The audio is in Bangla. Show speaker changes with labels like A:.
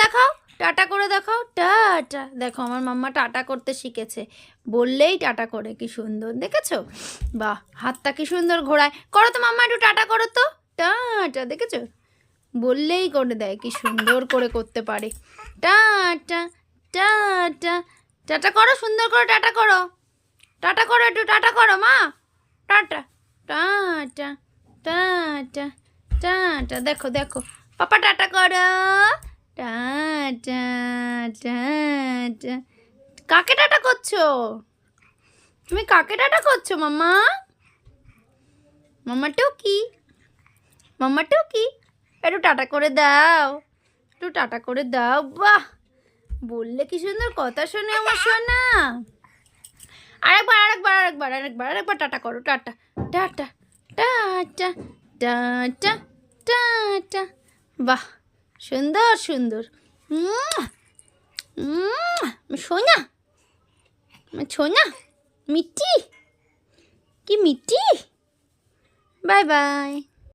A: দেখাও, টাটা করে দেখাও, টাটা। দেখো আমার মাম্মা টাটা করতে শিখেছে, বললেই টাটা করে, কি সুন্দর দেখেছো? বাহ, হাতটা কি সুন্দর ঘোরায়। করো তো মাম্মা, একটু টাটা করো তো, টাটা। দেখেছো, বললেই করে দেয়, কি সুন্দর করে করতে পারে। টাটা টাটা, টাটা করো, সুন্দর করে টাটা করো, টাটা করো, একটু টাটা করো মা, টাটা টাটা টাটা টাটা। দেখো দেখো, পাপা টাটা করো, টাটা টাটা। কাকে টাটা করছো তুমি? কাকে টাটা করছো মাম্মা? মাম্মা টুকি, মাম্মা টুকি, একটু টাটা করে দাও, একটু টাটা করে দাও। বাহ, বললে কি সুন্দর কথা শোনে আমার সোনা। আরেকবার আরেকবার আরেকবার আরেকবার আরেকবার টাটা করো, tata tata tata tata tata. বাহ, সুন্দর সুন্দর। সোনা, সোনা, মিষ্টি, কি মিষ্টি। Bye bye.